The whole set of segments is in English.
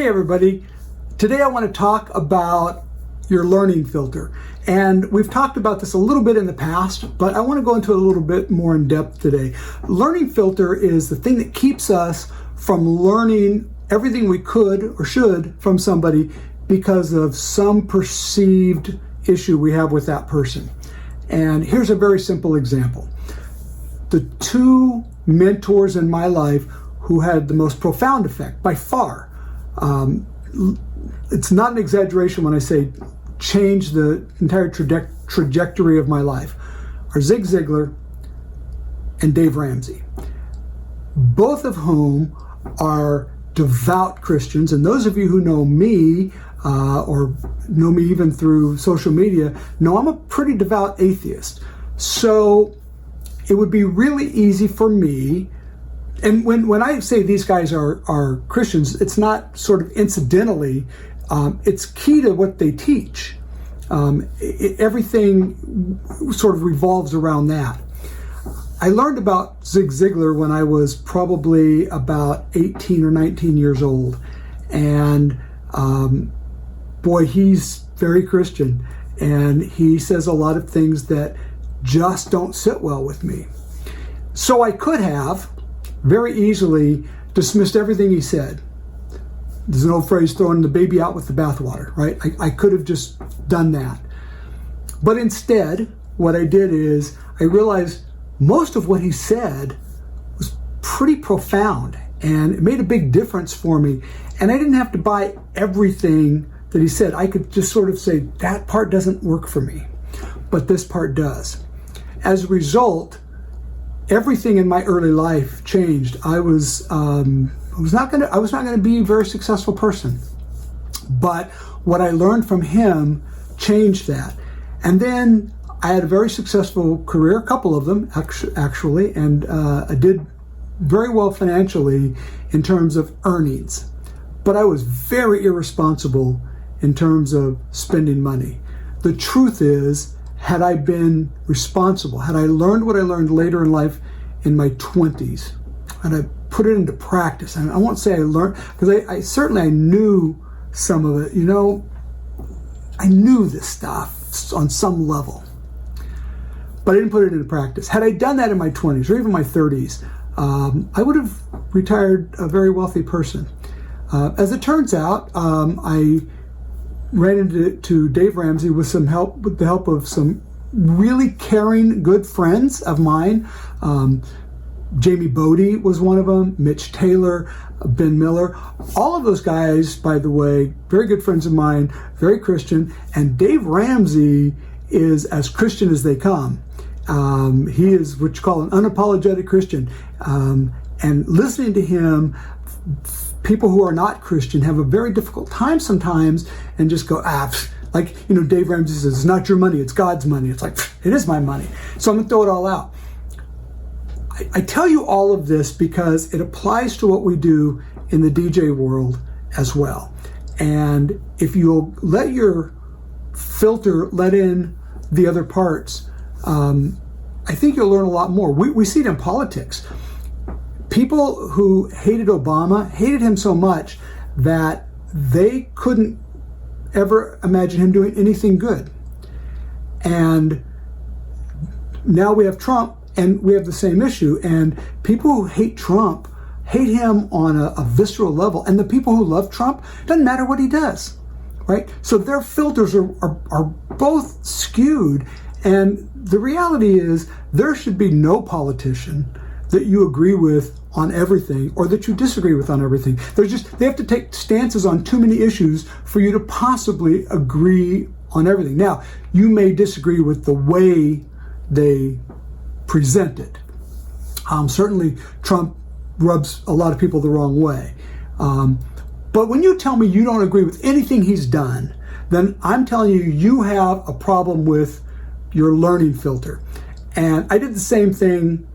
Hey everybody, today I want to talk about your learning filter. And we've talked about this a little bit in the past, but I want to go into it a little bit more in depth today. Learning filter is the thing that keeps us from learning everything we could or should from somebody because of some perceived issue we have with that person. And here's a very simple example. The two mentors in my life who had the most profound effect by far, it's not an exaggeration when I say change the entire trajectory of my life, are Zig Ziglar and Dave Ramsey, both of whom are devout Christians. And those of you who know me or know me even through social media know I'm a pretty devout atheist. So it would be really easy for me. And when I say these guys are Christians, it's not sort of incidentally, it's key to what they teach. Everything sort of revolves around that. I learned about Zig Ziglar when I was probably about 18 or 19 years old. And boy, he's very Christian. And he says a lot of things that just don't sit well with me. So I could have very easily dismissed everything he said. There's an old phrase, throwing the baby out with the bathwater, right? I could have just done that. But instead, what I did is I realized most of what he said was pretty profound and it made a big difference for me. And I didn't have to buy everything that he said. I could just sort of say, that part doesn't work for me, but this part does. As a result, everything in my early life changed. I was not going to be a very successful person, but what I learned from him changed that. And then I had a very successful career, a couple of them actually, and I did very well financially in terms of earnings. But I was very irresponsible in terms of spending money. The truth is, had I been responsible, had I learned what I learned later in life in my 20s, and I put it into practice, and I won't say I learned, because I knew some of it, I knew this stuff on some level, but I didn't put it into practice. Had I done that in my 20s or even my 30s, I would have retired a very wealthy person. As it turns out, I ran into Dave Ramsey with the help of some really caring, good friends of mine. Jamie Bodie was one of them, Mitch Taylor, Ben Miller. All of those guys, by the way, very good friends of mine, very Christian. And Dave Ramsey is as Christian as they come. He is what you call an unapologetic Christian. And listening to him, people who are not Christian have a very difficult time sometimes and just go, Dave Ramsey says, it's not your money, it's God's money. It's like, it is my money. So I'm going to throw it all out. I tell you all of this because it applies to what we do in the DJ world as well. And if you'll let your filter let in the other parts, I think you'll learn a lot more. We see it in politics. People who hated Obama hated him so much that they couldn't ever imagine him doing anything good. And now we have Trump and we have the same issue. And people who hate Trump hate him on a visceral level. And the people who love Trump, doesn't matter what he does, right? So their filters are both skewed. And the reality is there should be no politician that you agree with on everything or that you disagree with on everything. They have to take stances on too many issues for you to possibly agree on everything. Now, you may disagree with the way they present it. Certainly Trump rubs a lot of people the wrong way. But when you tell me you don't agree with anything he's done, then I'm telling you, you have a problem with your learning filter. And I did the same thing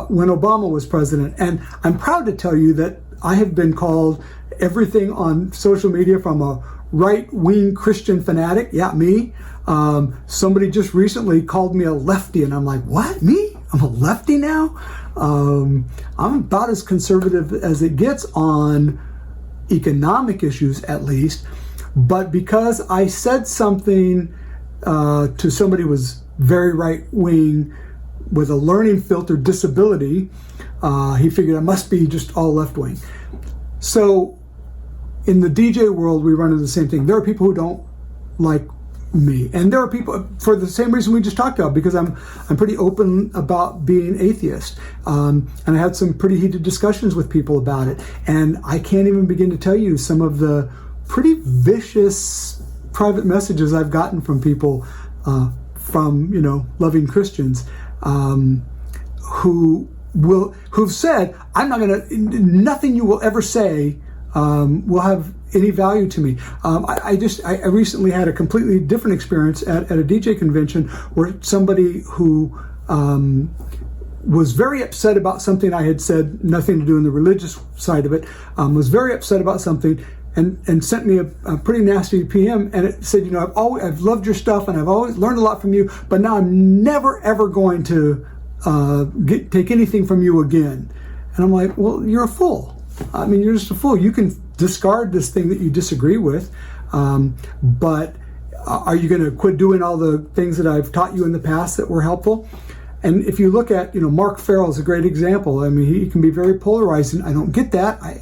when Obama was president. And I'm proud to tell you that I have been called everything on social media from a right-wing Christian fanatic. Yeah, me. Somebody just recently called me a lefty, and I'm like, what? Me? I'm a lefty now? I'm about as conservative as it gets on economic issues at least, but because I said something to somebody who was very right-wing with a learning filter disability, he figured I must be just all left-wing. So in the DJ world, we run into the same thing. There are people who don't like me, and there are people for the same reason we just talked about, because I'm pretty open about being atheist, and I had some pretty heated discussions with people about it, and I can't even begin to tell you some of the pretty vicious private messages I've gotten from people, from loving Christians, who've said, nothing you will ever say will have any value to me. I recently had a completely different experience at a DJ convention where somebody who was very upset about something I had said, nothing to do in the religious side of it, was very upset about something, and sent me a pretty nasty PM, and it said, I've loved your stuff and I've always learned a lot from you, but now I'm never ever going to take anything from you again. And I'm like, well, you're a fool. I mean, you're just a fool. You can discard this thing that you disagree with, but are you going to quit doing all the things that I've taught you in the past that were helpful? And if you look at, Mark Farrell is a great example. I mean, he can be very polarizing. I don't get that. I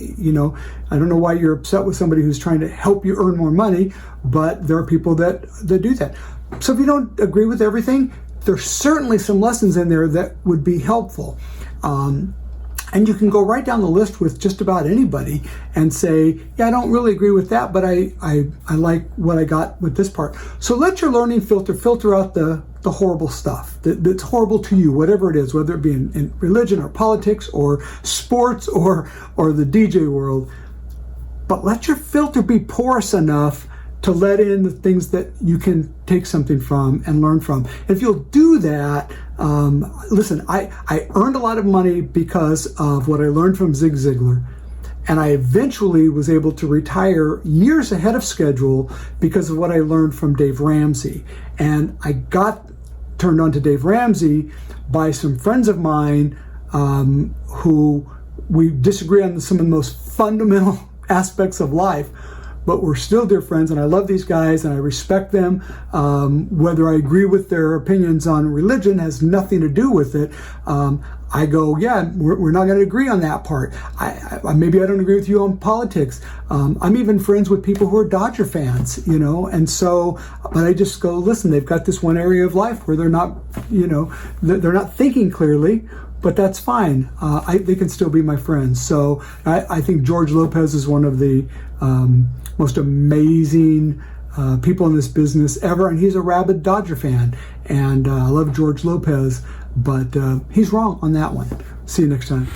don't know why you're upset with somebody who's trying to help you earn more money, but there are people that do that. So if you don't agree with everything, there's certainly some lessons in there that would be helpful. And you can go right down the list with just about anybody and say, yeah, I don't really agree with that, but I like what I got with this part. So let your learning filter out the horrible stuff that's horrible to you, whatever it is, whether it be in religion or politics or sports or the DJ world. But let your filter be porous enough to let in the things that you can take something from and learn from. If you'll do that, listen, I earned a lot of money because of what I learned from Zig Ziglar, and I eventually was able to retire years ahead of schedule because of what I learned from Dave Ramsey. And I got turned on to Dave Ramsey by some friends of mine who we disagree on some of the most fundamental aspects of life, but we're still dear friends, and I love these guys and I respect them. Whether I agree with their opinions on religion has nothing to do with it. I go, yeah, we're not going to agree on that part. Maybe I don't agree with you on politics. I'm even friends with people who are Dodger fans, and so, but I just go, listen, they've got this one area of life where they're not, they're not thinking clearly, but that's fine. They can still be my friends. So I think George Lopez is one of the most amazing people in this business ever, and he's a rabid Dodger fan, and I love George Lopez, but he's wrong on that one. See you next time.